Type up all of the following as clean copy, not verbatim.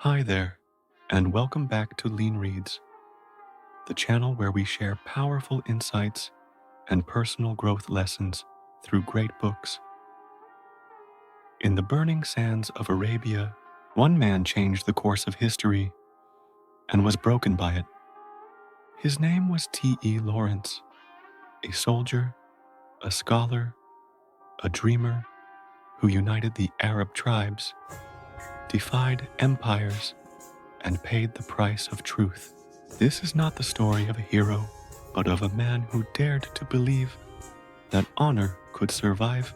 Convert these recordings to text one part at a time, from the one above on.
Hi there, and welcome back to LeanReads, the channel where we share powerful insights and personal growth lessons through great books. In the burning sands of Arabia, one man changed the course of history and was broken by it. His name was T.E. Lawrence, a soldier, a scholar, a dreamer who united the Arab tribes, defied empires, and paid the price of truth. This is not the story of a hero, but of a man who dared to believe that honor could survive.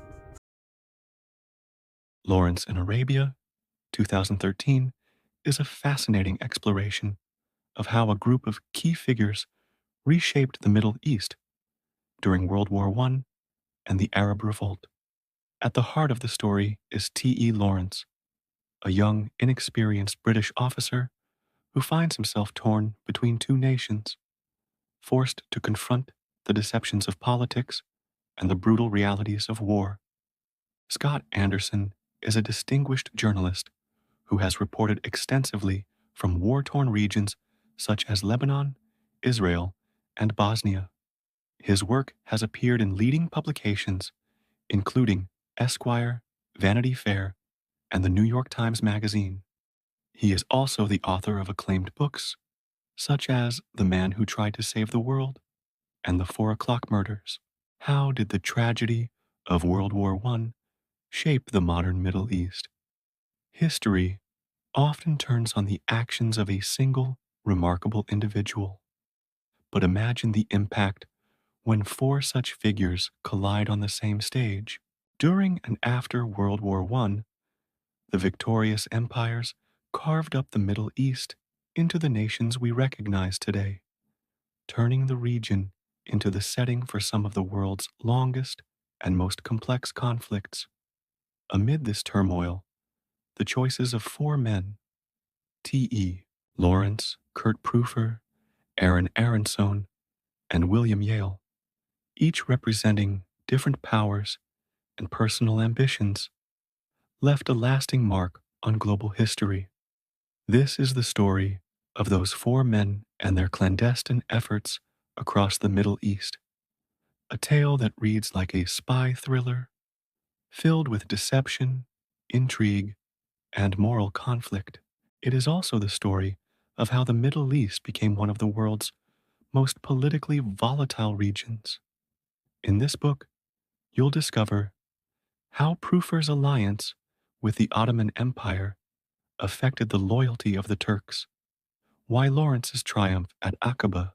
Lawrence in Arabia, 2013, is a fascinating exploration of how a group of key figures reshaped the Middle East during World War I and the Arab Revolt. At the heart of the story is T.E. Lawrence, a young, inexperienced British officer who finds himself torn between two nations, forced to confront the deceptions of politics and the brutal realities of war. Scott Anderson is a distinguished journalist who has reported extensively from war-torn regions such as Lebanon, Israel, and Bosnia. His work has appeared in leading publications, including Esquire, Vanity Fair, and the New York Times Magazine. He is also the author of acclaimed books, such as The Man Who Tried to Save the World and The 4 O'Clock Murders. How did the tragedy of World War I shape the modern Middle East? History often turns on the actions of a single, remarkable individual. But imagine the impact when four such figures collide on the same stage. During and after World War I, the victorious empires carved up the Middle East into the nations we recognize today, turning the region into the setting for some of the world's longest and most complex conflicts. Amid this turmoil, the choices of four men, T.E. Lawrence, Curt Prüfer, Aaronsohn, and William Yale, each representing different powers and personal ambitions, left a lasting mark on global history. This is the story of those four men and their clandestine efforts across the Middle East, a tale that reads like a spy thriller, filled with deception, intrigue, and moral conflict. It is also the story of how the Middle East became one of the world's most politically volatile regions. In this book, you'll discover how Prüfer's alliance with the Ottoman Empire affected the loyalty of the Turks, why Lawrence's triumph at Aqaba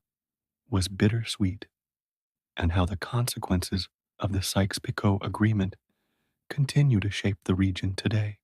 was bittersweet, and how the consequences of the Sykes-Picot Agreement continue to shape the region today.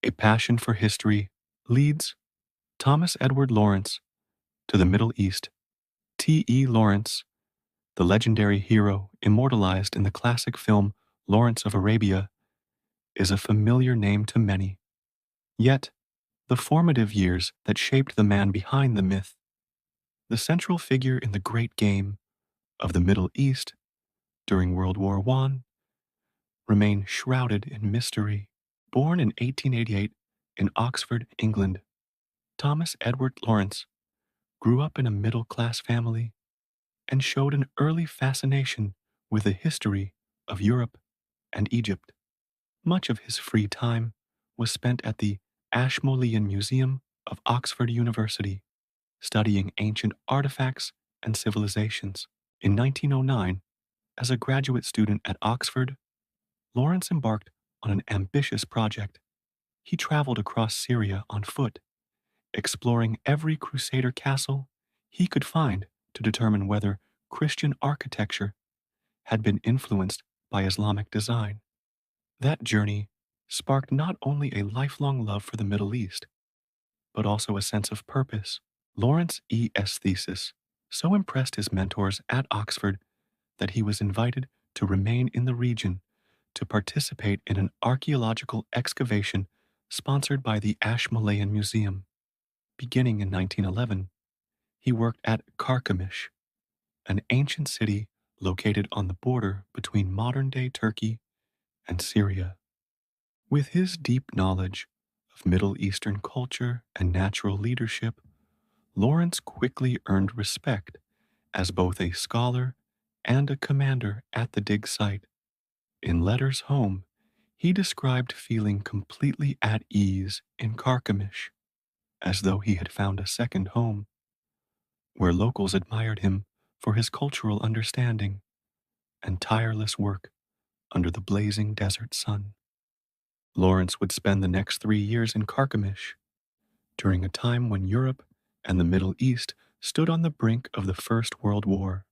A passion for history leads Thomas Edward Lawrence to the Middle East. T.E. Lawrence, the legendary hero immortalized in the classic film Lawrence of Arabia, is a familiar name to many. Yet, the formative years that shaped the man behind the myth, the central figure in the great game of the Middle East during World War I, remain shrouded in mystery. Born in 1888 in Oxford, England, Thomas Edward Lawrence grew up in a middle-class family and showed an early fascination with the history of Europe and Egypt. Much of his free time was spent at the Ashmolean Museum of Oxford University, studying ancient artifacts and civilizations. In 1909, as a graduate student at Oxford, Lawrence embarked on an ambitious project. He traveled across Syria on foot, exploring every Crusader castle he could find to determine whether Christian architecture had been influenced by Islamic design. That journey sparked not only a lifelong love for the Middle East, but also a sense of purpose. Lawrence E.'s thesis so impressed his mentors at Oxford that he was invited to remain in the region to participate in an archaeological excavation sponsored by the Ashmolean Museum. Beginning in 1911, he worked at Carchemish, an ancient city located on the border between modern-day Turkey and Syria. With his deep knowledge of Middle Eastern culture and natural leadership, Lawrence quickly earned respect as both a scholar and a commander at the dig site. In letters home, he described feeling completely at ease in Carchemish, as though he had found a second home, where locals admired him for his cultural understanding and tireless work under the blazing desert sun. Lawrence would spend the next 3 years in Carchemish, during a time when Europe and the Middle East stood on the brink of the First World War.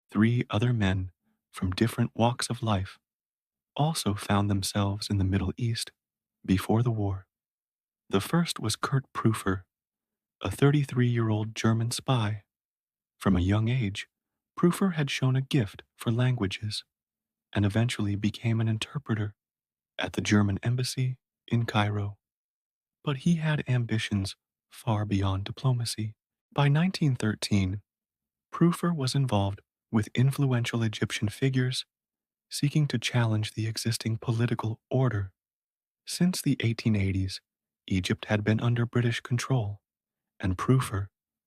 Three other men from different walks of life also found themselves in the Middle East before the war. The first was Curt Prüfer, a 33-year-old German spy. From a young age, Prüfer had shown a gift for languages and eventually became an interpreter at the German embassy in Cairo. But he had ambitions far beyond diplomacy. By 1913, Prüfer was involved with influential Egyptian figures seeking to challenge the existing political order. Since the 1880s, Egypt had been under British control, and Prüfer,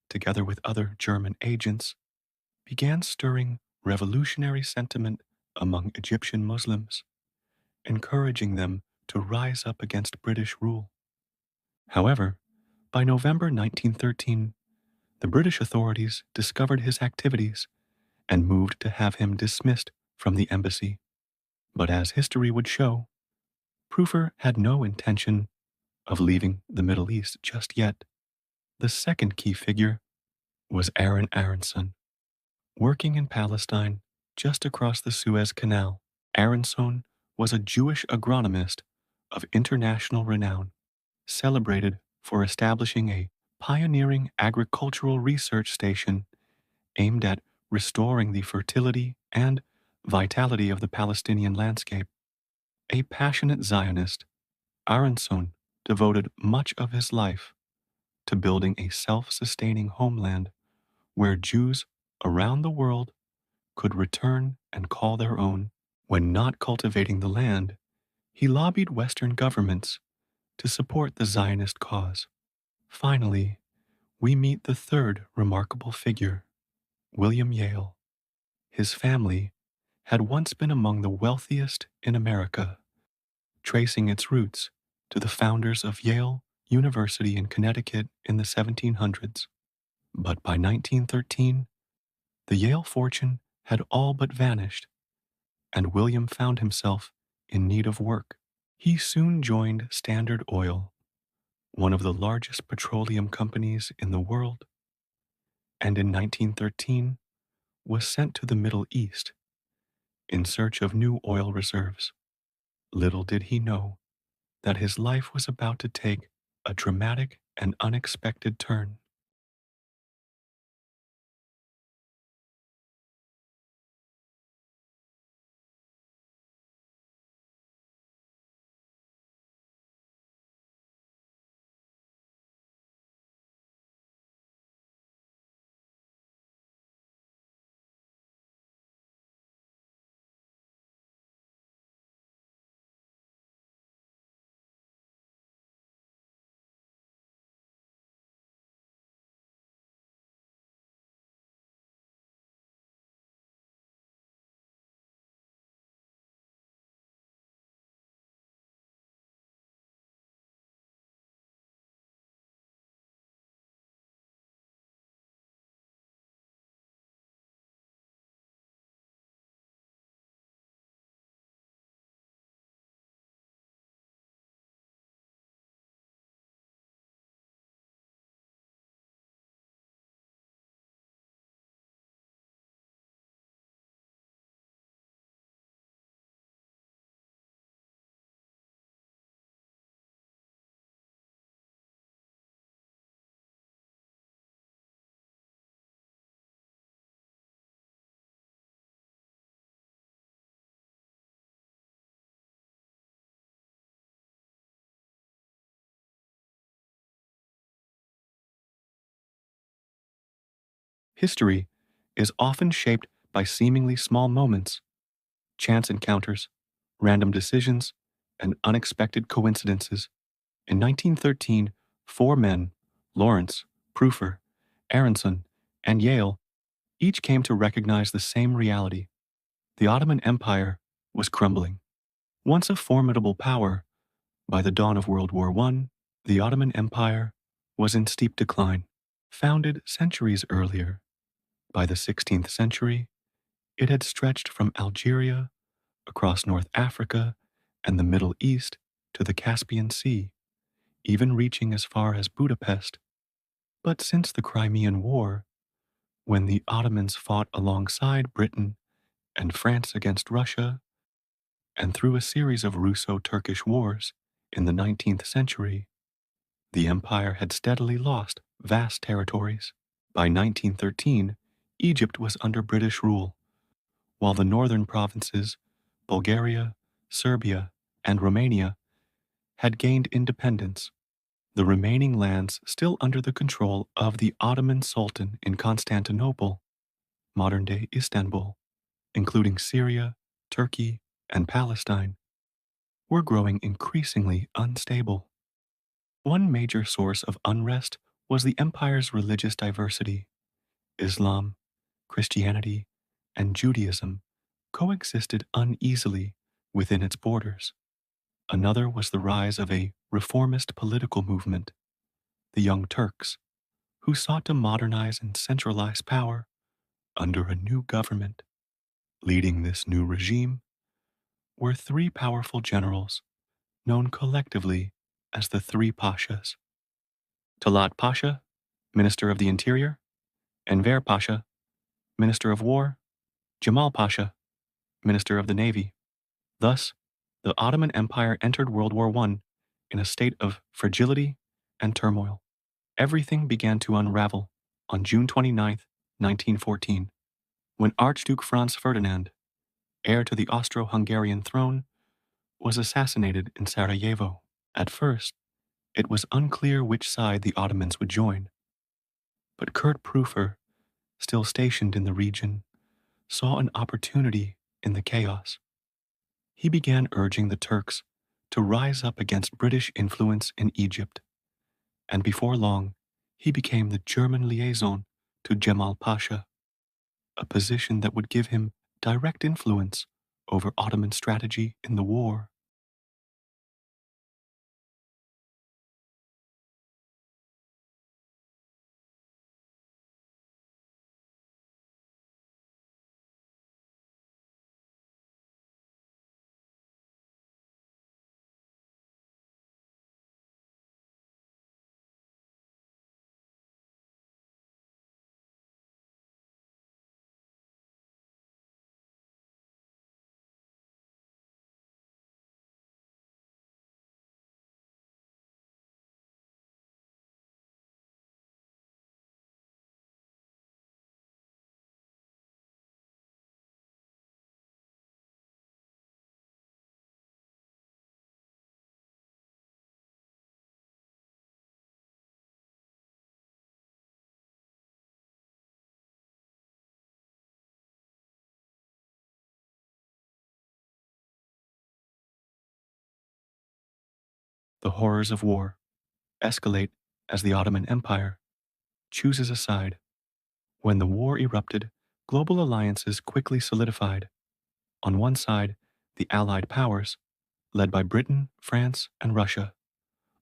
together with other German agents, began stirring revolutionary sentiment among Egyptian Muslims, encouraging them to rise up against British rule. However, by November 1913, the British authorities discovered his activities and moved to have him dismissed from the embassy. But as history would show, Prüfer had no intention of leaving the Middle East just yet. The second key figure was Aaronsohn, working in Palestine just across the Suez Canal. Aaronsohn was a Jewish agronomist of international renown, celebrated for establishing a pioneering agricultural research station aimed at restoring the fertility and vitality of the Palestinian landscape. A passionate Zionist, Aaronsohn devoted much of his life to building a self-sustaining homeland where Jews around the world could return and call their own. When not cultivating the land, he lobbied Western governments to support the Zionist cause. Finally, we meet the third remarkable figure, William Yale. His family had once been among the wealthiest in America, tracing its roots to the founders of Yale University in Connecticut in the 1700s. But by 1913, the Yale fortune had all but vanished, and William found himself in need of work. He soon joined Standard Oil, one of the largest petroleum companies in the world, and in 1913 was sent to the Middle East in search of new oil reserves. Little did he know that his life was about to take a dramatic and unexpected turn. History is often shaped by seemingly small moments, chance encounters, random decisions, and unexpected coincidences. In 1913, four men, Lawrence, Prüfer, Aaronsohn, and Yale, each came to recognize the same reality. The Ottoman Empire was crumbling. Once a formidable power, by the dawn of World War I, the Ottoman Empire was in steep decline. Founded centuries earlier, by the 16th century, it had stretched from Algeria across North Africa and the Middle East to the Caspian Sea, even reaching as far as Budapest. But since the Crimean War, when the Ottomans fought alongside Britain and France against Russia, and through a series of Russo-Turkish wars in the 19th century, the empire had steadily lost vast territories. By 1913, Egypt was under British rule, while the northern provinces, Bulgaria, Serbia, and Romania, had gained independence. The remaining lands still under the control of the Ottoman Sultan in Constantinople, modern-day Istanbul, including Syria, Turkey, and Palestine, were growing increasingly unstable. One major source of unrest was the empire's religious diversity. Islam, Christianity, and Judaism coexisted uneasily within its borders. Another was the rise of a reformist political movement, the Young Turks, who sought to modernize and centralize power under a new government. Leading this new regime were three powerful generals known collectively as the Three Pashas: Talat Pasha, Minister of the Interior, Enver Pasha, Minister of War, Jamal Pasha, Minister of the Navy. Thus, the Ottoman Empire entered World War I in a state of fragility and turmoil. Everything began to unravel on June 29, 1914, when Archduke Franz Ferdinand, heir to the Austro-Hungarian throne, was assassinated in Sarajevo. At first, it was unclear which side the Ottomans would join, but Curt Prüfer, still stationed in the region, saw an opportunity in the chaos. He began urging the Turks to rise up against British influence in Egypt, and before long, he became the German liaison to Jamal Pasha, a position that would give him direct influence over Ottoman strategy in the war. The horrors of war escalate as the Ottoman Empire chooses a side. When the war erupted, global alliances quickly solidified. On one side, the Allied powers, led by Britain, France, and Russia.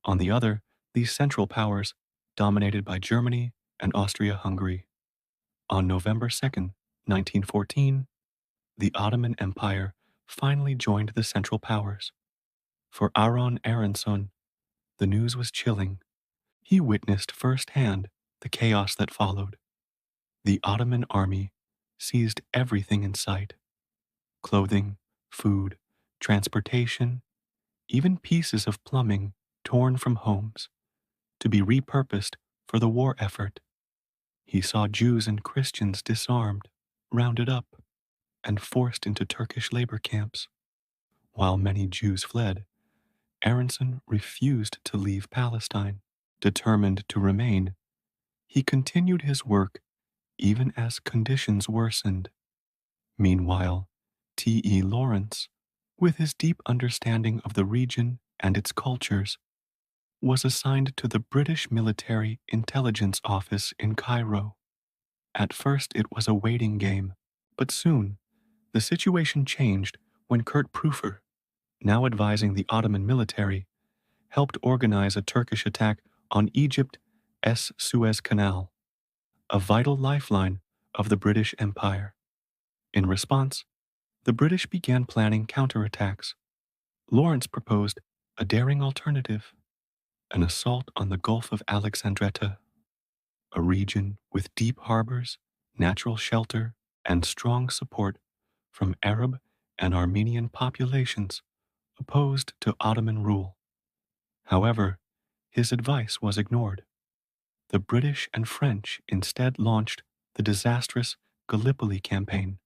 On the other, these Central Powers, dominated by Germany and Austria-Hungary. On November 2, 1914, the Ottoman Empire finally joined the Central Powers. For Aaronsohn, the news was chilling. He witnessed firsthand the chaos that followed. The Ottoman army seized everything in sight: clothing, food, transportation, even pieces of plumbing torn from homes, to be repurposed for the war effort. He saw Jews and Christians disarmed, rounded up, and forced into Turkish labor camps. While many Jews fled, Aaronsohn refused to leave Palestine. Determined to remain, he continued his work even as conditions worsened. Meanwhile, T.E. Lawrence, with his deep understanding of the region and its cultures, was assigned to the British Military Intelligence Office in Cairo. At first, it was a waiting game, but soon the situation changed when Curt Prüfer, now advising the Ottoman military, helped organize a Turkish attack on Egypt's Suez Canal, a vital lifeline of the British Empire. In response, the British began planning counterattacks. Lawrence proposed a daring alternative: an assault on the Gulf of Alexandretta, a region with deep harbors, natural shelter, and strong support from Arab and Armenian populations opposed to Ottoman rule. However, his advice was ignored. The British and French instead launched the disastrous Gallipoli campaign.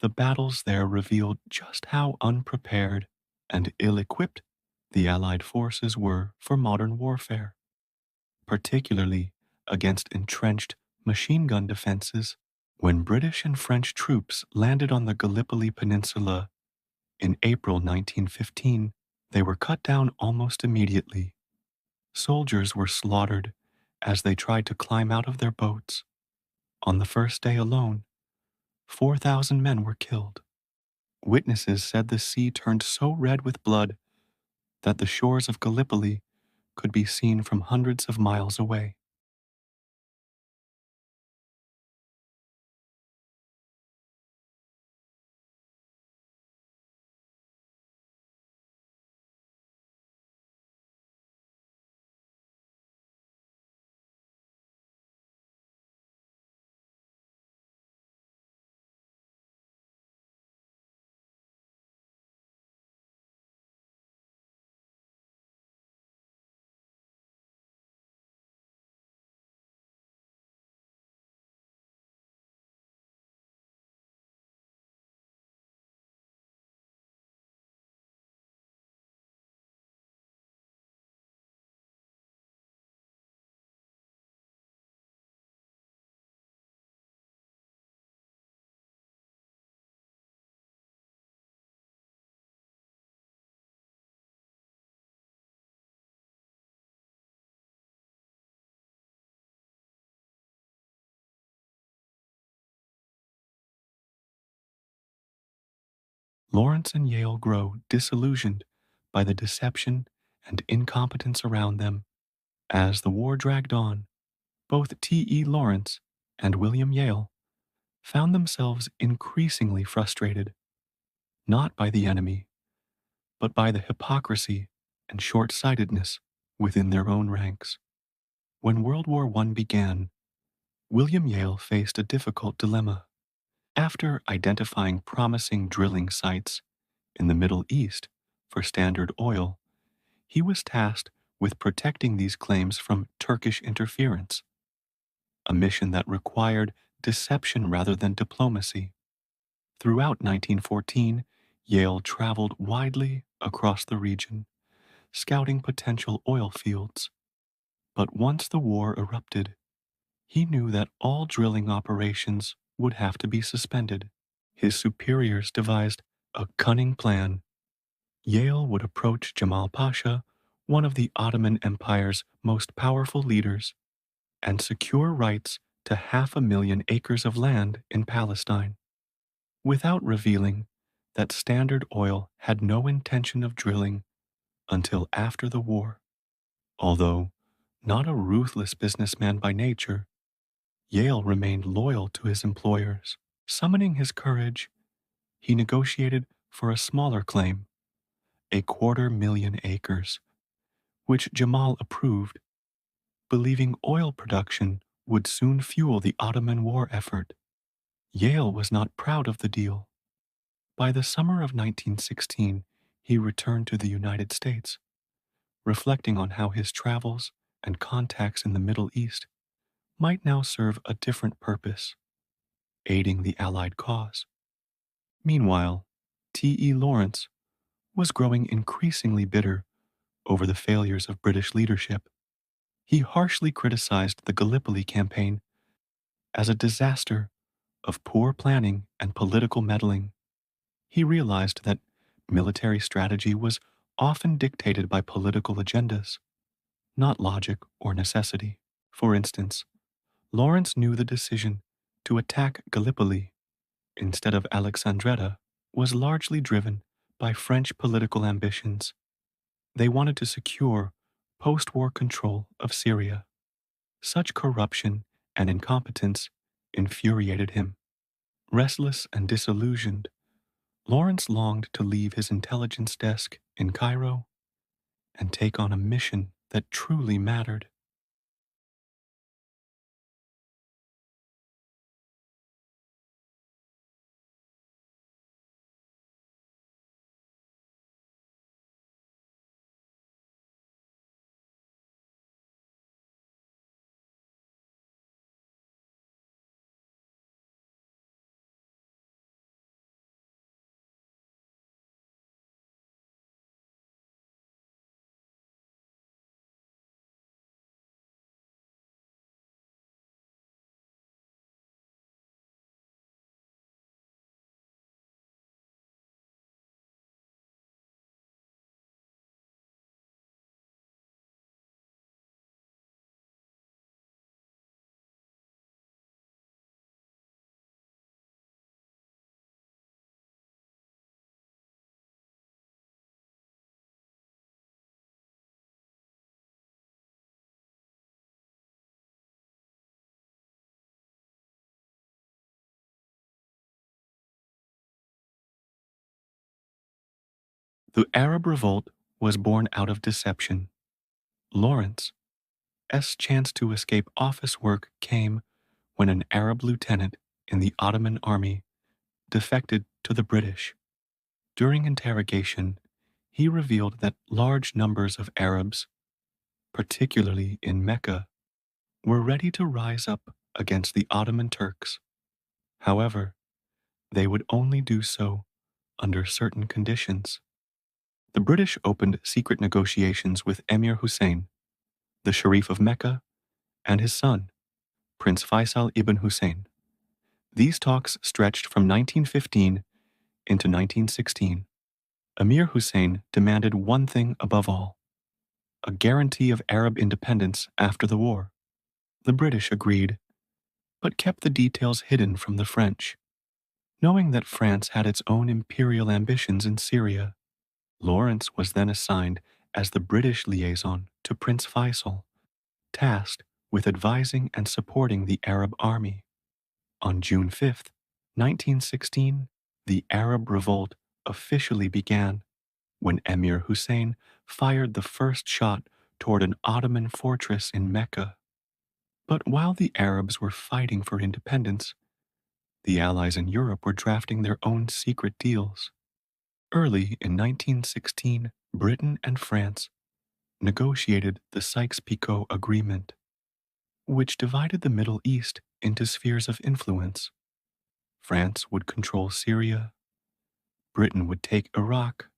The battles there revealed just how unprepared and ill-equipped the Allied forces were for modern warfare, particularly against entrenched machine gun defenses. When British and French troops landed on the Gallipoli Peninsula in April 1915, they were cut down almost immediately. Soldiers were slaughtered as they tried to climb out of their boats. On the first day alone, 4,000 men were killed. Witnesses said the sea turned so red with blood that the shores of Gallipoli could be seen from hundreds of miles away. Lawrence and Yale grow disillusioned by the deception and incompetence around them. As the war dragged on, both T.E. Lawrence and William Yale found themselves increasingly frustrated, not by the enemy, but by the hypocrisy and short sightedness within their own ranks. When World War I began, William Yale faced a difficult dilemma. After identifying promising drilling sites in the Middle East for Standard Oil, he was tasked with protecting these claims from Turkish interference, a mission that required deception rather than diplomacy. Throughout 1914, Yale traveled widely across the region, scouting potential oil fields. But once the war erupted, he knew that all drilling operations would have to be suspended. His superiors devised a cunning plan. Yale would approach Jamal Pasha, one of the Ottoman Empire's most powerful leaders, and secure rights to 500,000 acres of land in Palestine, without revealing that Standard Oil had no intention of drilling until after the war. Although not a ruthless businessman by nature, Yale remained loyal to his employers. Summoning his courage, he negotiated for a smaller claim, 250,000 acres, which Jamal approved, believing oil production would soon fuel the Ottoman war effort. Yale was not proud of the deal. By the summer of 1916, he returned to the United States, reflecting on how his travels and contacts in the Middle East might now serve a different purpose, aiding the Allied cause. Meanwhile, T.E. Lawrence was growing increasingly bitter over the failures of British leadership. He harshly criticized the Gallipoli campaign as a disaster of poor planning and political meddling. He realized that military strategy was often dictated by political agendas, not logic or necessity. For instance, Lawrence knew the decision to attack Gallipoli instead of Alexandretta was largely driven by French political ambitions. They wanted to secure post-war control of Syria. Such corruption and incompetence infuriated him. Restless and disillusioned, Lawrence longed to leave his intelligence desk in Cairo and take on a mission that truly mattered. The Arab Revolt was born out of deception. Lawrence's chance to escape office work came when an Arab lieutenant in the Ottoman army defected to the British. During interrogation, he revealed that large numbers of Arabs, particularly in Mecca, were ready to rise up against the Ottoman Turks. However, they would only do so under certain conditions. The British opened secret negotiations with Emir Hussein, the Sharif of Mecca, and his son, Prince Faisal ibn Hussein. These talks stretched from 1915 into 1916. Emir Hussein demanded one thing above all: a guarantee of Arab independence after the war. The British agreed, but kept the details hidden from the French. Knowing that France had its own imperial ambitions in Syria, Lawrence was then assigned as the British liaison to Prince Faisal, tasked with advising and supporting the Arab army. On June 5th, 1916, the Arab Revolt officially began when Emir Hussein fired the first shot toward an Ottoman fortress in Mecca. But while the Arabs were fighting for independence, the Allies in Europe were drafting their own secret deals. Early in 1916, Britain and France negotiated the Sykes-Picot Agreement, which divided the Middle East into spheres of influence. France would control Syria, Britain would take Iraq,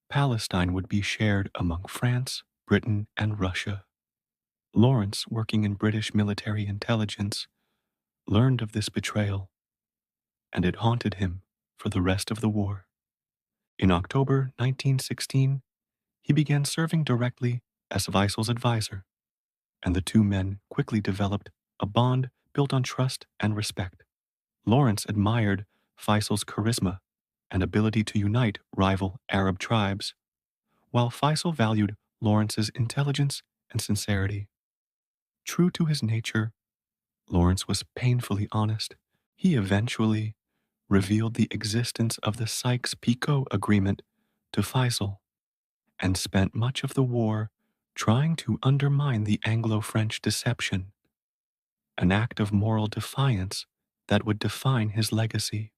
Palestine would be shared among France, Britain, and Russia. Lawrence, working in British military intelligence, learned of this betrayal, and it haunted him for the rest of the war. In October 1916, he began serving directly as Faisal's advisor, and the two men quickly developed a bond built on trust and respect. Lawrence admired Faisal's charisma and ability to unite rival Arab tribes, while Faisal valued Lawrence's intelligence and sincerity. True to his nature, Lawrence was painfully honest. He eventually revealed the existence of the Sykes-Picot Agreement to Faisal and spent much of the war trying to undermine the Anglo-French deception, an act of moral defiance that would define his legacy.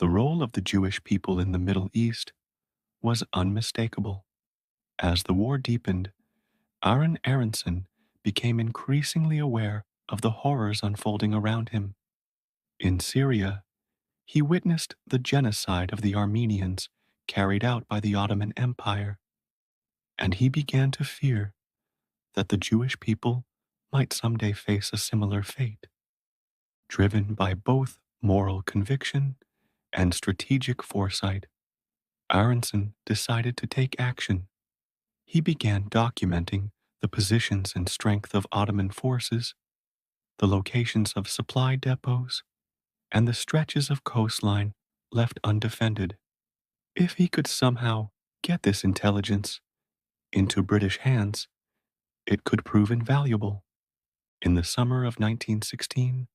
The role of the Jewish people in the Middle East was unmistakable. As the war deepened, Aaronsohn became increasingly aware of the horrors unfolding around him. In Syria, he witnessed the genocide of the Armenians carried out by the Ottoman Empire, and he began to fear that the Jewish people might someday face a similar fate. Driven by both moral conviction and strategic foresight, Aaronsohn decided to take action. He began documenting the positions and strength of Ottoman forces, the locations of supply depots, and the stretches of coastline left undefended. If he could somehow get this intelligence into British hands, it could prove invaluable. In the summer of 1916,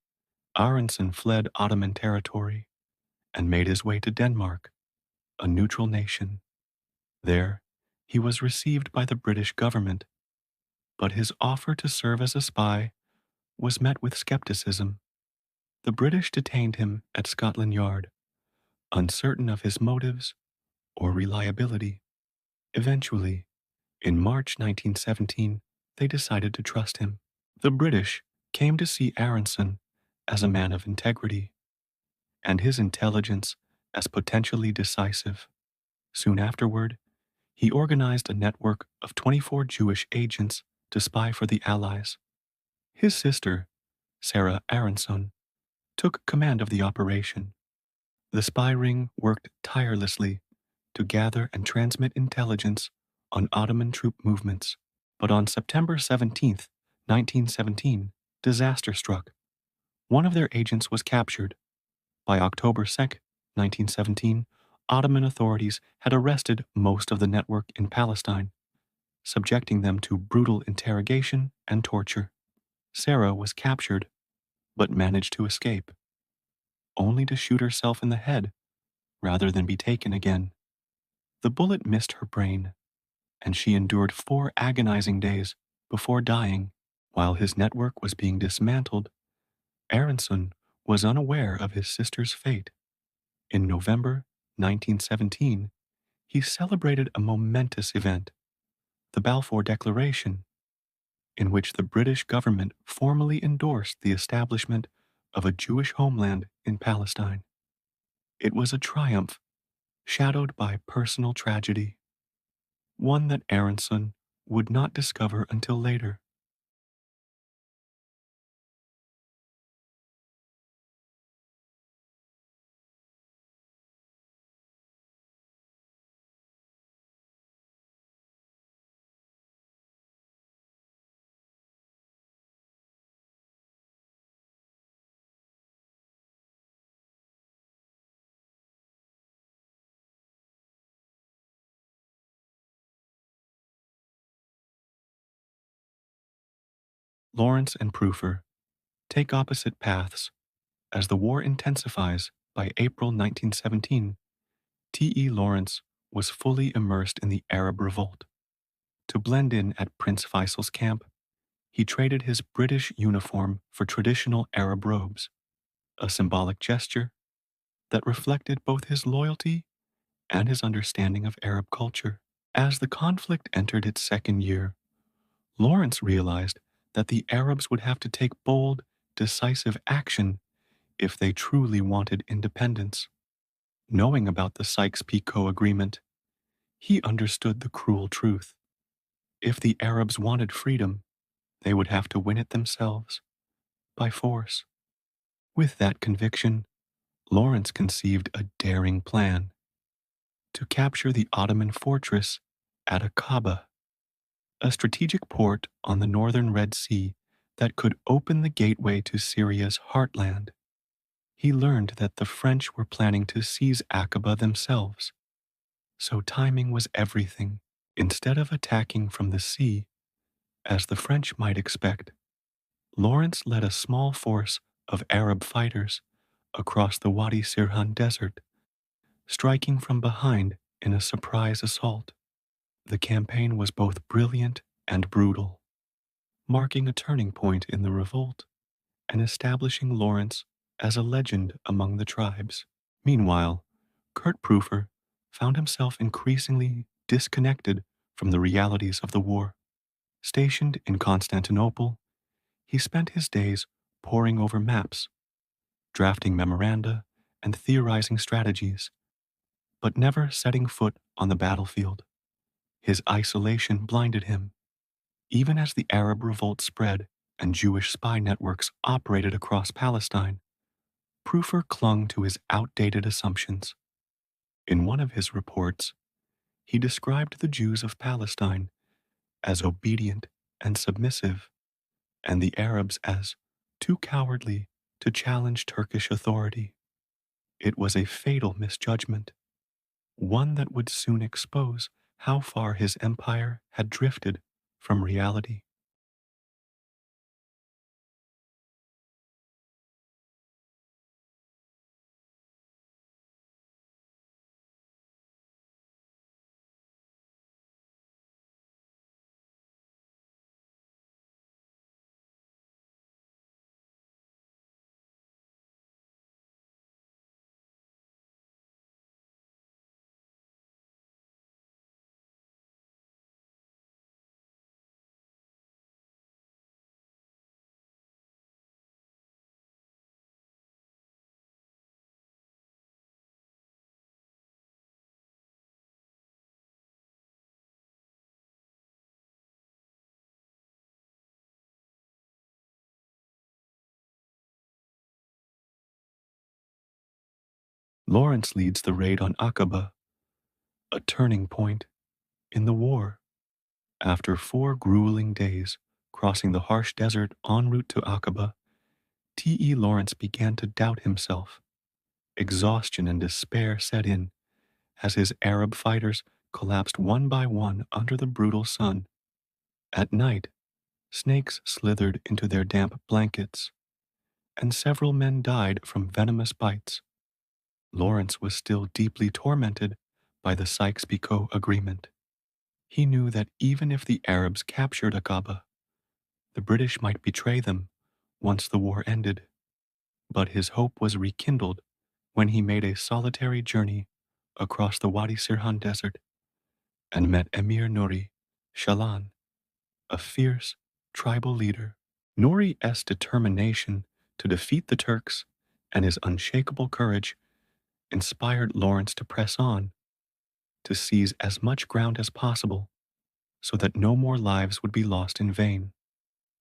Aaronsohn fled Ottoman territory and made his way to Denmark, a neutral nation. There, he was received by the British government, but his offer to serve as a spy was met with skepticism. The British detained him at Scotland Yard, uncertain of his motives or reliability. Eventually, in March 1917, they decided to trust him. The British came to see Aaronsohn as a man of integrity, and his intelligence as potentially decisive. Soon afterward, he organized a network of 24 Jewish agents to spy for the Allies. His sister, Sarah Aaronsohn, took command of the operation. The spy ring worked tirelessly to gather and transmit intelligence on Ottoman troop movements. But on September 17, 1917, disaster struck. One of their agents was captured, By October 2nd, 1917, Ottoman authorities had arrested most of the network in Palestine, subjecting them to brutal interrogation and torture. Sarah was captured, but managed to escape, only to shoot herself in the head rather than be taken again. The bullet missed her brain, and she endured 4 agonizing days before dying. While his network was being dismantled, Aaronsohn was unaware of his sister's fate. In November 1917, he celebrated a momentous event, the Balfour Declaration, in which the British government formally endorsed the establishment of a Jewish homeland in Palestine. It was a triumph shadowed by personal tragedy, one that Aaronsohn would not discover until later. Lawrence and Prüfer take opposite paths as the war intensifies. By April 1917, T.E. Lawrence was fully immersed in the Arab Revolt. To blend in at Prince Faisal's camp, he traded his British uniform for traditional Arab robes, a symbolic gesture that reflected both his loyalty and his understanding of Arab culture. As the conflict entered its second year, Lawrence realized that the Arabs would have to take bold, decisive action if they truly wanted independence. Knowing about the Sykes-Picot Agreement, he understood the cruel truth. If the Arabs wanted freedom, they would have to win it themselves, by force. With that conviction, Lawrence conceived a daring plan to capture the Ottoman fortress at Aqaba, a strategic port on the northern Red Sea that could open the gateway to Syria's heartland. He learned that the French were planning to seize Aqaba themselves, so timing was everything. Instead of attacking from the sea, as the French might expect, Lawrence led a small force of Arab fighters across the Wadi Sirhan desert, striking from behind in a surprise assault. The campaign was both brilliant and brutal, marking a turning point in the revolt and establishing Lawrence as a legend among the tribes. Meanwhile, Curt Prüfer found himself increasingly disconnected from the realities of the war. Stationed in Constantinople, he spent his days poring over maps, drafting memoranda, and theorizing strategies, but never setting foot on the battlefield. His isolation blinded him. Even as the Arab revolt spread and Jewish spy networks operated across Palestine, Prüfer clung to his outdated assumptions. In one of his reports, he described the Jews of Palestine as obedient and submissive, and the Arabs as too cowardly to challenge Turkish authority. It was a fatal misjudgment, one that would soon expose how far his empire had drifted from reality. Lawrence leads the raid on Aqaba, a turning point in the war. After 4 grueling days crossing the harsh desert en route to Aqaba, T.E. Lawrence began to doubt himself. Exhaustion and despair set in as his Arab fighters collapsed one by one under the brutal sun. At night, snakes slithered into their damp blankets, and several men died from venomous bites. Lawrence was still deeply tormented by the Sykes-Picot Agreement. He knew that even if the Arabs captured Aqaba, the British might betray them once the war ended. But his hope was rekindled when he made a solitary journey across the Wadi Sirhan Desert and met Emir Nuri Shalan, a fierce tribal leader. Nuri's determination to defeat the Turks and his unshakable courage inspired Lawrence to press on, to seize as much ground as possible so that no more lives would be lost in vain.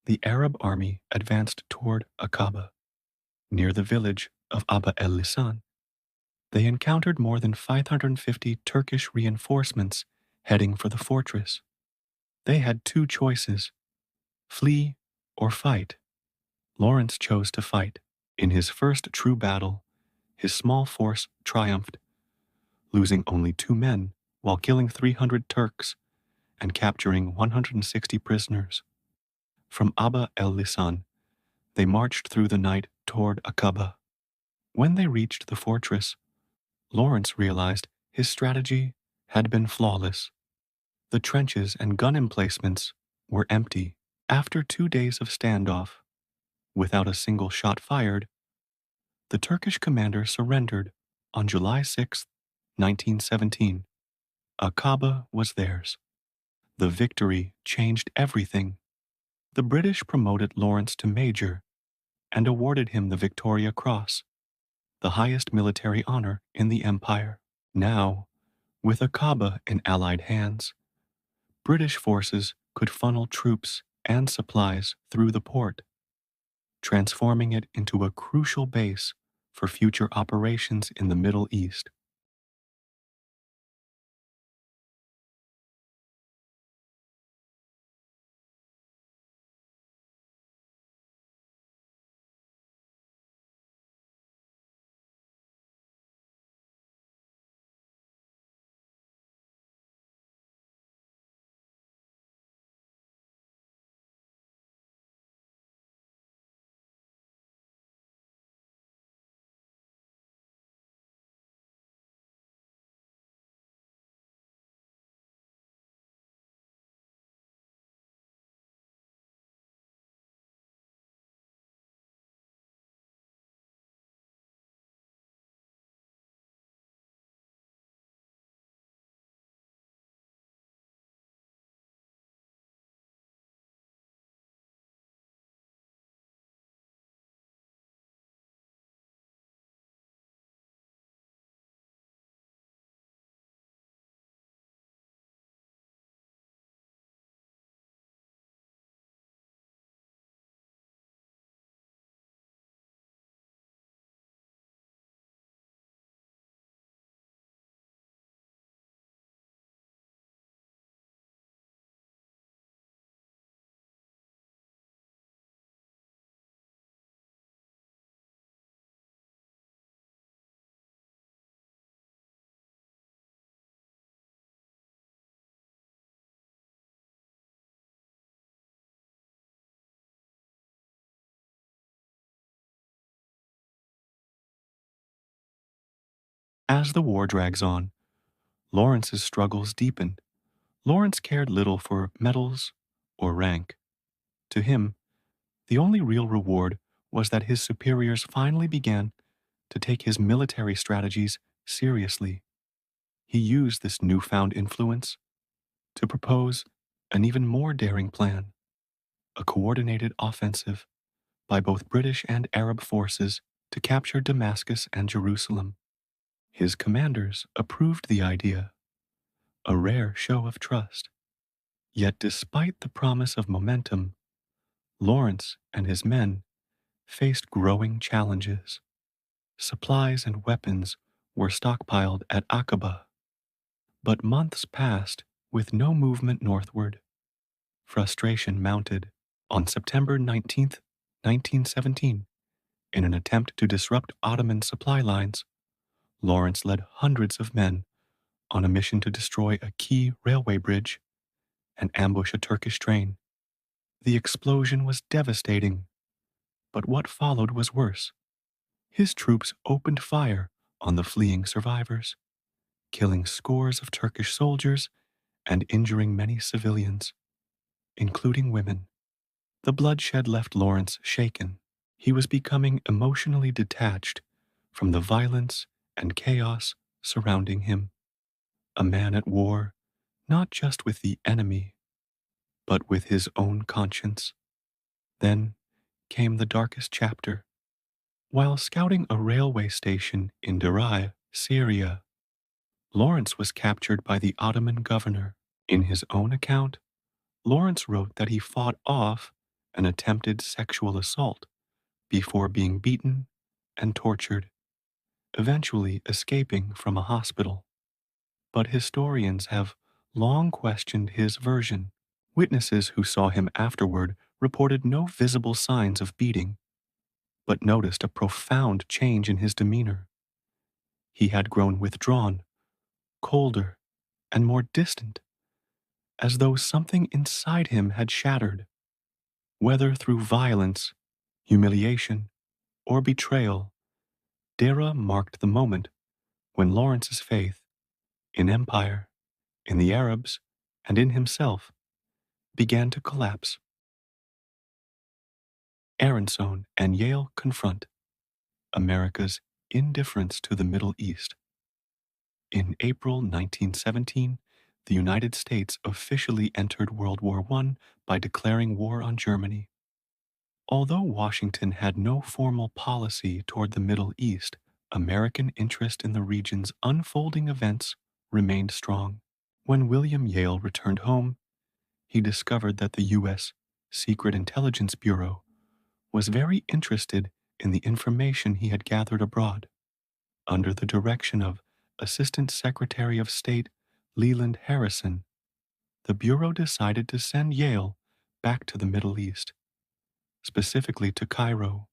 The Arab army advanced toward Aqaba. Near the village of Aba el-Lisan, they encountered more than 550 Turkish reinforcements heading for the fortress. They had two choices: flee or fight. Lawrence chose to fight. In his first true battle, his small force triumphed, losing only 2 men while killing 300 Turks and capturing 160 prisoners. From Aba el-Lisan, they marched through the night toward Aqaba. When they reached the fortress, Lawrence realized his strategy had been flawless. The trenches and gun emplacements were empty. After 2 days of standoff, without a single shot fired, the Turkish commander surrendered on July 6, 1917. Aqaba was theirs. The victory changed everything. The British promoted Lawrence to major and awarded him the Victoria Cross, the highest military honor in the empire. Now, with Aqaba in Allied hands, British forces could funnel troops and supplies through the port, transforming it into a crucial base for future operations in the Middle East. As the war drags on, Lawrence's struggles deepen. Lawrence cared little for medals or rank. To him, the only real reward was that his superiors finally began to take his military strategies seriously. He used this newfound influence to propose an even more daring plan: a coordinated offensive by both British and Arab forces to capture Damascus and Jerusalem. His commanders approved the idea, a rare show of trust. Yet despite the promise of momentum, Lawrence and his men faced growing challenges. Supplies and weapons were stockpiled at Aqaba, but months passed with no movement northward. Frustration mounted. On September 19th, 1917, in an attempt to disrupt Ottoman supply lines, Lawrence led hundreds of men on a mission to destroy a key railway bridge and ambush a Turkish train. The explosion was devastating, but what followed was worse. His troops opened fire on the fleeing survivors, killing scores of Turkish soldiers and injuring many civilians, including women. The bloodshed left Lawrence shaken. He was becoming emotionally detached from the violence and chaos surrounding him. A man at war, not just with the enemy, but with his own conscience. Then came the darkest chapter. While scouting a railway station in Deray, Syria, Lawrence was captured by the Ottoman governor. In his own account, Lawrence wrote that he fought off an attempted sexual assault before being beaten and tortured, eventually escaping from a hospital. But historians have long questioned his version. Witnesses who saw him afterward reported no visible signs of beating, but noticed a profound change in his demeanor. He had grown withdrawn, colder, and more distant, as though something inside him had shattered. Whether through violence, humiliation, or betrayal, Dera marked the moment when Lawrence's faith in empire, in the Arabs, and in himself began to collapse. Aaronsohn and Yale confront America's indifference to the Middle East. In April 1917, the United States officially entered World War I by declaring war on Germany. Although Washington had no formal policy toward the Middle East, American interest in the region's unfolding events remained strong. When William Yale returned home, he discovered that the U.S. Secret Intelligence Bureau was very interested in the information he had gathered abroad. Under the direction of Assistant Secretary of State Leland Harrison, the Bureau decided to send Yale back to the Middle East, specifically to Cairo,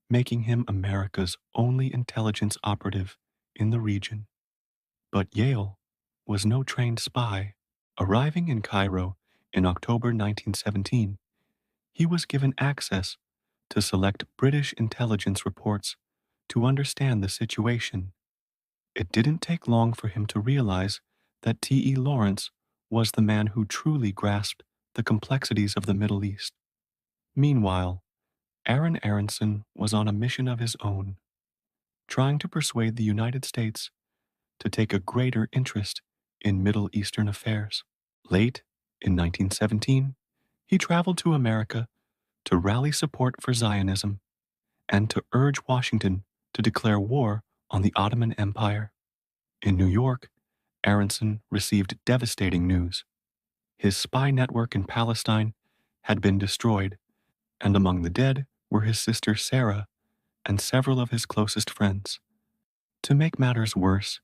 making him America's only intelligence operative in the region. But Yale was no trained spy. Arriving in Cairo in October 1917, he was given access to select British intelligence reports to understand the situation. It didn't take long for him to realize that T.E. Lawrence was the man who truly grasped the complexities of the Middle East. Meanwhile, Aaronsohn was on a mission of his own, trying to persuade the United States to take a greater interest in Middle Eastern affairs. Late in 1917, he traveled to America to rally support for Zionism and to urge Washington to declare war on the Ottoman Empire. In New York, Aaronsohn received devastating news. His spy network in Palestine had been destroyed, and among the dead were his sister Sarah and several of his closest friends. To make matters worse,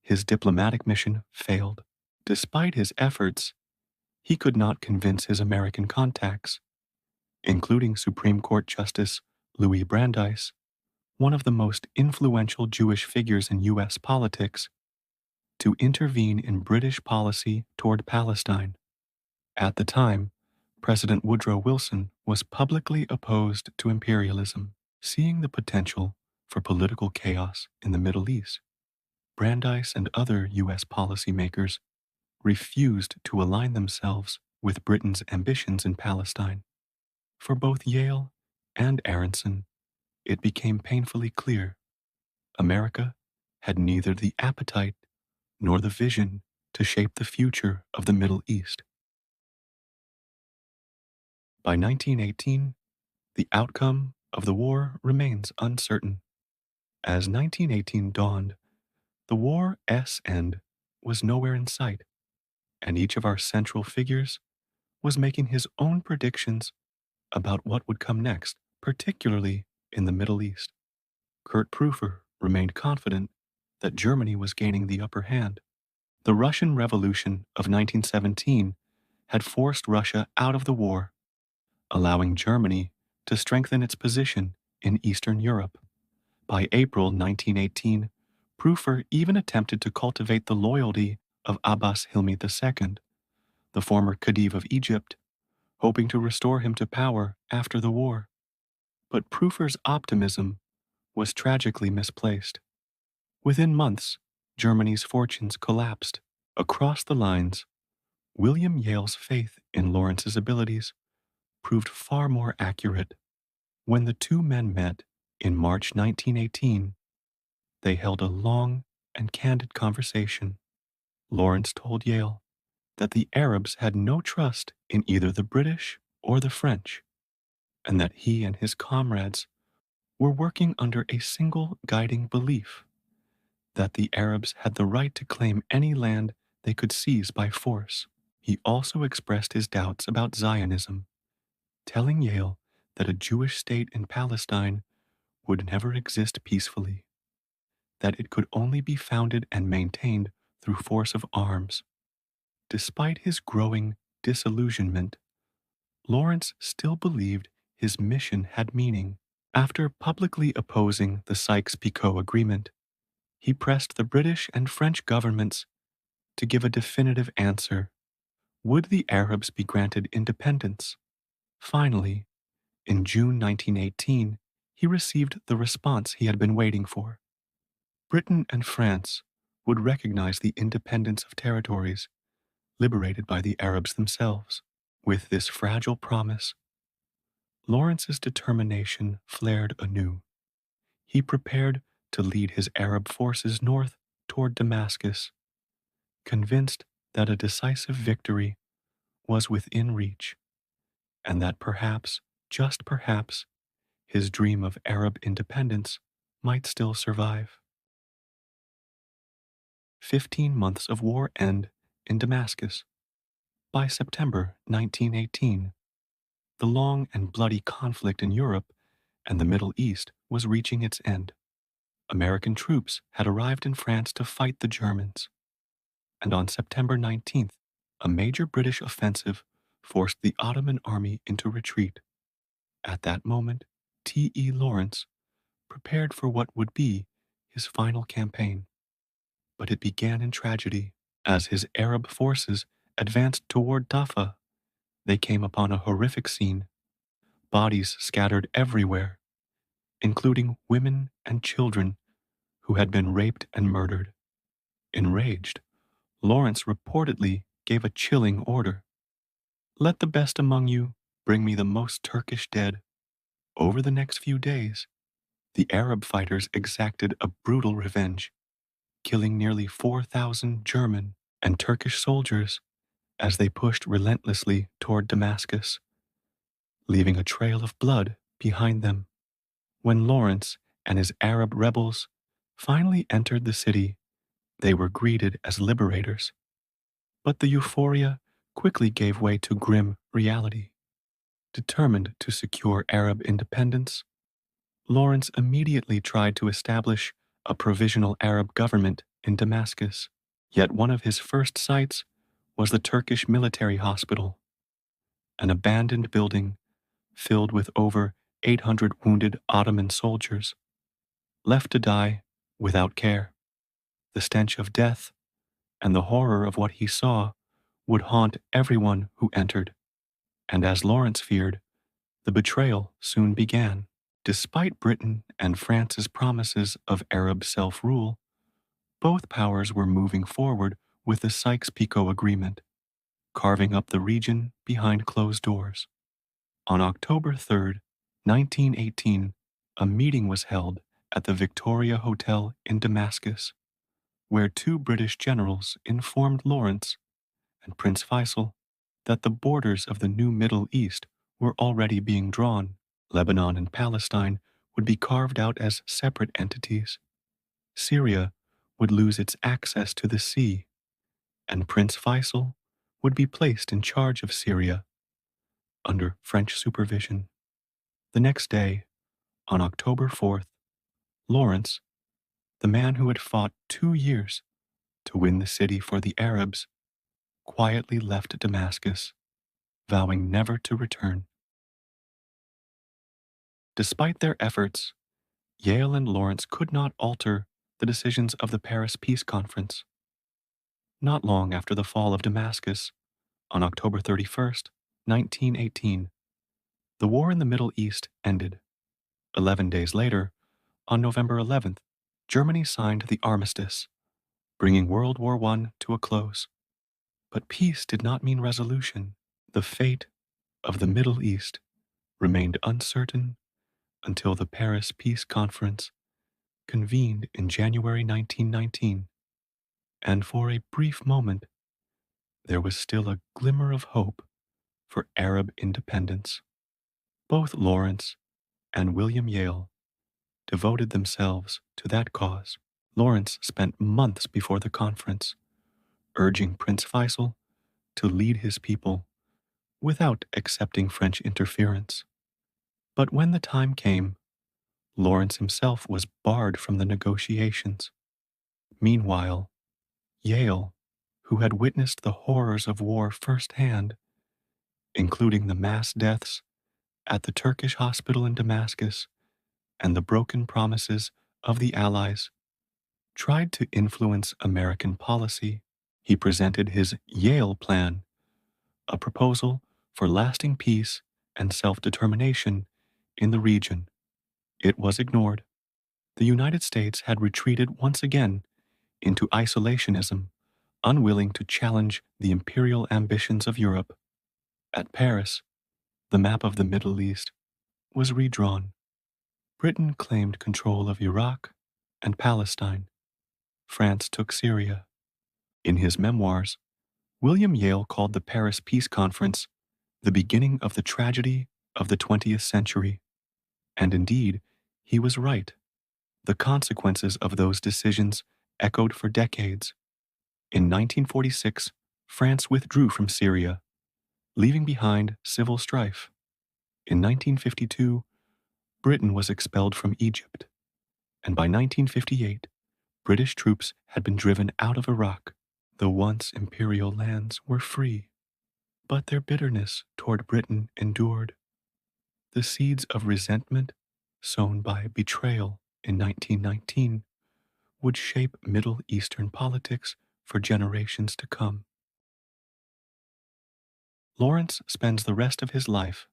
his diplomatic mission failed. Despite his efforts, he could not convince his American contacts, including Supreme Court Justice Louis Brandeis, one of the most influential Jewish figures in U.S. politics, to intervene in British policy toward Palestine. At the time, President Woodrow Wilson was publicly opposed to imperialism, seeing the potential for political chaos in the Middle East. Brandeis and other U.S. policymakers refused to align themselves with Britain's ambitions in Palestine. For both Yale and Aaronsohn, it became painfully clear America had neither the appetite nor the vision to shape the future of the Middle East. By 1918, the outcome of the war remains uncertain. As 1918 dawned, the war's end was nowhere in sight, and each of our central figures was making his own predictions about what would come next, particularly in the Middle East. Curt Prüfer remained confident that Germany was gaining the upper hand. The Russian Revolution of 1917 had forced Russia out of the war, allowing Germany to strengthen its position in Eastern Europe. By April 1918, Prüfer even attempted to cultivate the loyalty of Abbas Hilmi II, the former Khedive of Egypt, hoping to restore him to power after the war. But Prüfer's optimism was tragically misplaced. Within months, Germany's fortunes collapsed. Across the lines, William Yale's faith in Lawrence's abilities proved far more accurate. When the two men met in March 1918, they held a long and candid conversation. Lawrence told Yale that the Arabs had no trust in either the British or the French, and that he and his comrades were working under a single guiding belief: that the Arabs had the right to claim any land they could seize by force. He also expressed his doubts about Zionism, telling Yale that a Jewish state in Palestine would never exist peacefully, that it could only be founded and maintained through force of arms. Despite his growing disillusionment, Lawrence still believed his mission had meaning. After publicly opposing the Sykes-Picot Agreement, he pressed the British and French governments to give a definitive answer. Would the Arabs be granted independence? Finally, in June 1918, he received the response he had been waiting for. Britain and France would recognize the independence of territories liberated by the Arabs themselves. With this fragile promise, Lawrence's determination flared anew. He prepared to lead his Arab forces north toward Damascus, convinced that a decisive victory was within reach, and that perhaps, just perhaps, his dream of Arab independence might still survive. 15 months of war end in Damascus. By September 1918, the long and bloody conflict in Europe and the Middle East was reaching its end. American troops had arrived in France to fight the Germans, and on September 19th, a major British offensive forced the Ottoman army into retreat. At that moment, T.E. Lawrence prepared for what would be his final campaign. But it began in tragedy. As his Arab forces advanced toward Taffa, they came upon a horrific scene: bodies scattered everywhere, including women and children who had been raped and murdered. Enraged, Lawrence reportedly gave a chilling order: "Let the best among you bring me the most Turkish dead." Over the next few days, the Arab fighters exacted a brutal revenge, killing nearly 4,000 German and Turkish soldiers as they pushed relentlessly toward Damascus, leaving a trail of blood behind them. When Lawrence and his Arab rebels finally entered the city, they were greeted as liberators. But the euphoria quickly gave way to grim reality. Determined to secure Arab independence, Lawrence immediately tried to establish a provisional Arab government in Damascus. Yet one of his first sites was the Turkish military hospital, an abandoned building filled with over 800 wounded Ottoman soldiers, left to die without care. The stench of death and the horror of what he saw would haunt everyone who entered. And as Lawrence feared, the betrayal soon began. Despite Britain and France's promises of Arab self-rule, both powers were moving forward with the Sykes-Picot Agreement, carving up the region behind closed doors. On October 3rd, 1918, a meeting was held at the Victoria Hotel in Damascus, where two British generals informed Lawrence and Prince Faisal that the borders of the new Middle East were already being drawn. Lebanon and Palestine would be carved out as separate entities. Syria would lose its access to the sea, and Prince Faisal would be placed in charge of Syria under French supervision. The next day, on October 4th, Lawrence, the man who had fought 2 years to win the city for the Arabs, quietly left Damascus, vowing never to return. Despite their efforts, Yale and Lawrence could not alter the decisions of the Paris Peace Conference. Not long after the fall of Damascus, on October 31st, 1918, the war in the Middle East ended. 11 days later, on November 11th, Germany signed the armistice, bringing World War I to a close. But peace did not mean resolution. The fate of the Middle East remained uncertain until the Paris Peace Conference convened in January 1919, and for a brief moment, there was still a glimmer of hope for Arab independence. Both Lawrence and William Yale devoted themselves to that cause. Lawrence spent months before the conference urging Prince Faisal to lead his people without accepting French interference. But when the time came, Lawrence himself was barred from the negotiations. Meanwhile, Yale, who had witnessed the horrors of war firsthand, including the mass deaths at the Turkish hospital in Damascus and the broken promises of the Allies, tried to influence American policy. He presented his Yale Plan, a proposal for lasting peace and self-determination in the region. It was ignored. The United States had retreated once again into isolationism, unwilling to challenge the imperial ambitions of Europe. At Paris, the map of the Middle East was redrawn. Britain claimed control of Iraq and Palestine. France took Syria. In his memoirs, William Yale called the Paris Peace Conference the beginning of the tragedy of the 20th century. And indeed, he was right. The consequences of those decisions echoed for decades. In 1946, France withdrew from Syria, leaving behind civil strife. In 1952, Britain was expelled from Egypt, and by 1958, British troops had been driven out of Iraq. The once imperial lands were free, but their bitterness toward Britain endured. The seeds of resentment sown by betrayal in 1919 would shape Middle Eastern politics for generations to come. Lawrence spends the rest of his life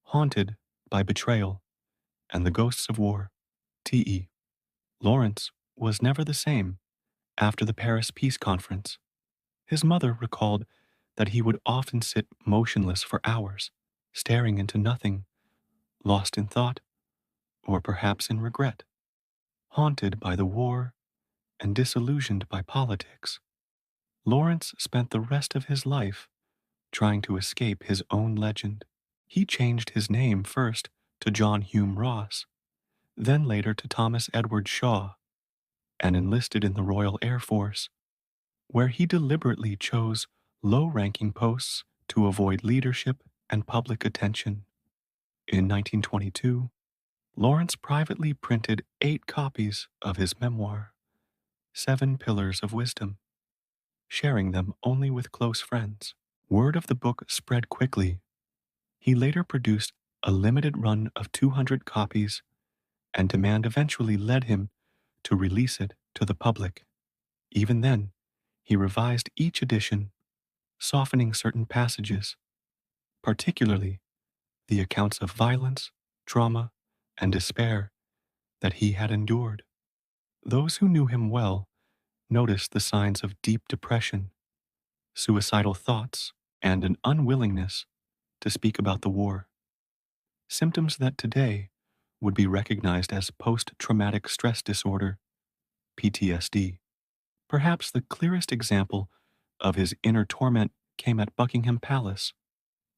haunted by betrayal and the ghosts of war. T.E. Lawrence was never the same after the Paris Peace Conference. His mother recalled that he would often sit motionless for hours, staring into nothing, lost in thought, or perhaps in regret, haunted by the war and disillusioned by politics. Lawrence spent the rest of his life trying to escape his own legend. He changed his name first to John Hume Ross, then later to Thomas Edward Shaw, and enlisted in the Royal Air Force, where he deliberately chose low-ranking posts to avoid leadership and public attention. In 1922, Lawrence privately printed 8 copies of his memoir, 7 Pillars of Wisdom, sharing them only with close friends. Word of the book spread quickly. He later produced a limited run of 200 copies, and demand eventually led him to release it to the public. Even then, he revised each edition, softening certain passages, particularly the accounts of violence, trauma, and despair that he had endured. Those who knew him well noticed the signs of deep depression, suicidal thoughts, and an unwillingness to speak about the war. Symptoms that today would be recognized as post-traumatic stress disorder, PTSD. Perhaps the clearest example of his inner torment came at Buckingham Palace.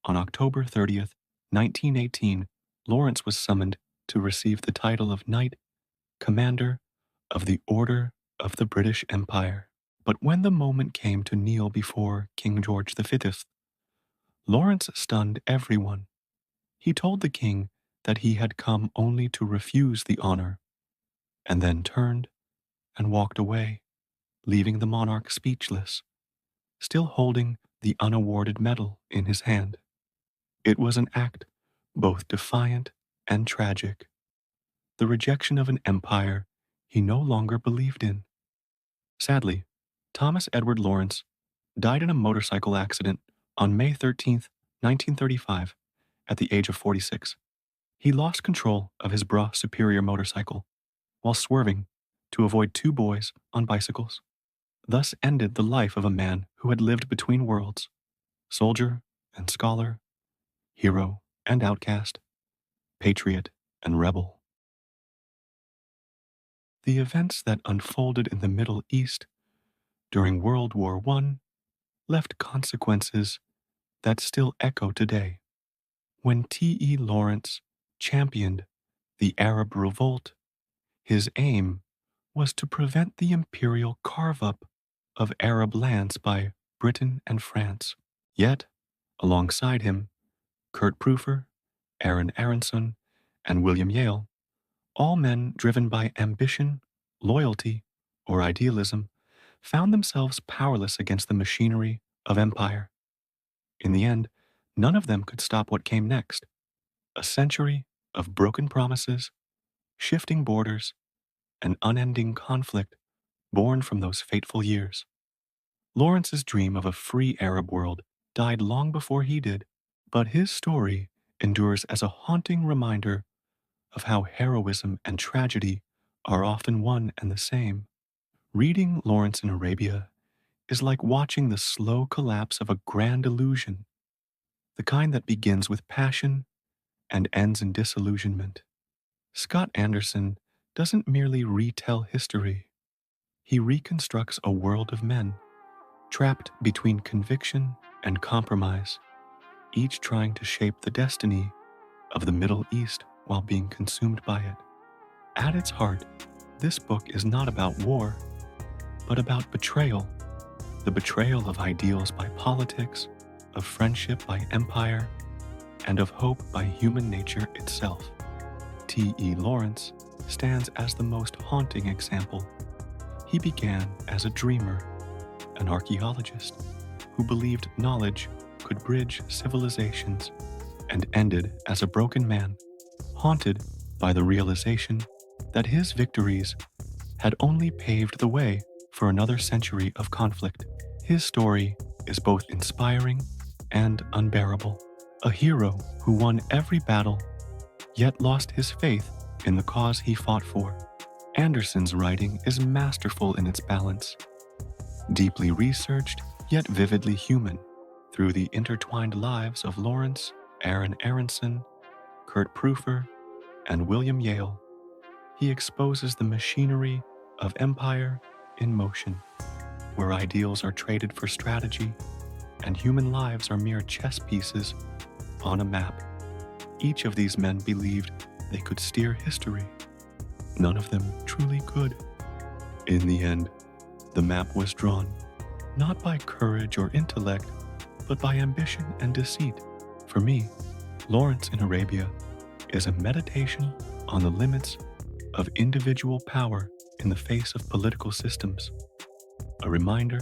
On October 30th, 1918, Lawrence was summoned to receive the title of Knight Commander of the Order of the British Empire. But when the moment came to kneel before King George V, Lawrence stunned everyone. He told the king that he had come only to refuse the honor, and then turned and walked away, leaving the monarch speechless, still holding the unawarded medal in his hand. It was an act both defiant and tragic. The rejection of an empire he no longer believed in. Sadly, Thomas Edward Lawrence died in a motorcycle accident on May 13th, 1935, at the age of 46. He lost control of his Bras Superior motorcycle while swerving to avoid two boys on bicycles. Thus ended the life of a man who had lived between worlds, soldier and scholar, hero and outcast, patriot and rebel. The events that unfolded in the Middle East during World War I left consequences that still echo today. When T.E. Lawrence championed the Arab Revolt, his aim was to prevent the imperial carve-up of Arab lands by Britain and France. Yet, alongside him, Curt Prüfer, Aaronsohn, and William Yale, all men driven by ambition, loyalty, or idealism, found themselves powerless against the machinery of empire. In the end, none of them could stop what came next: a century of broken promises, shifting borders, and unending conflict born from those fateful years. Lawrence's dream of a free Arab world died long before he did, but his story endures as a haunting reminder of how heroism and tragedy are often one and the same. Reading Lawrence in Arabia is like watching the slow collapse of a grand illusion, the kind that begins with passion and ends in disillusionment. Scott Anderson doesn't merely retell history, he reconstructs a world of men trapped between conviction and compromise, each trying to shape the destiny of the Middle East while being consumed by it. At its heart, this book is not about war, but about betrayal, the betrayal of ideals by politics, of friendship by empire, and of hope by human nature itself. T.E. Lawrence stands as the most haunting example. He began as a dreamer, an archaeologist who believed knowledge could bridge civilizations, and ended as a broken man, haunted by the realization that his victories had only paved the way for another century of conflict. His story is both inspiring and unbearable. A hero who won every battle, yet lost his faith in the cause he fought for. Anderson's writing is masterful in its balance, deeply researched, yet vividly human. Through the intertwined lives of Lawrence, Aaronsohn, Curt Prüfer, and William Yale, he exposes the machinery of empire in motion, where ideals are traded for strategy and human lives are mere chess pieces on a map. Each of these men believed they could steer history. None of them truly could. In the end, the map was drawn, not by courage or intellect, but by ambition and deceit. For me, Lawrence in Arabia is a meditation on the limits of individual power in the face of political systems, a reminder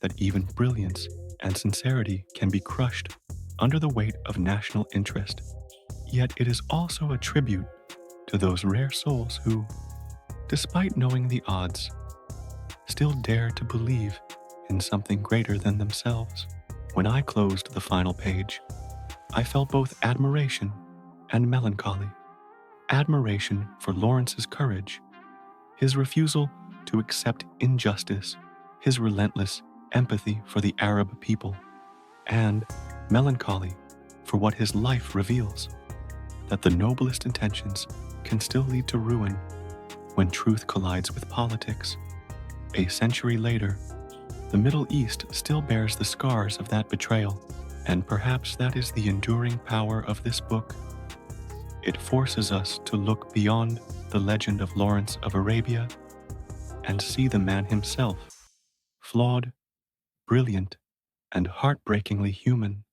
that even brilliance and sincerity can be crushed under the weight of national interest. Yet it is also a tribute to those rare souls who, despite knowing the odds, still dare to believe in something greater than themselves. When I closed the final page, I felt both admiration and melancholy. Admiration for Lawrence's courage, his refusal to accept injustice, his relentless empathy for the Arab people, and melancholy for what his life reveals, that the noblest intentions can still lead to ruin when truth collides with politics. A century later, the Middle East still bears the scars of that betrayal, and perhaps that is the enduring power of this book. It forces us to look beyond the legend of Lawrence of Arabia and see the man himself, flawed, brilliant, and heartbreakingly human.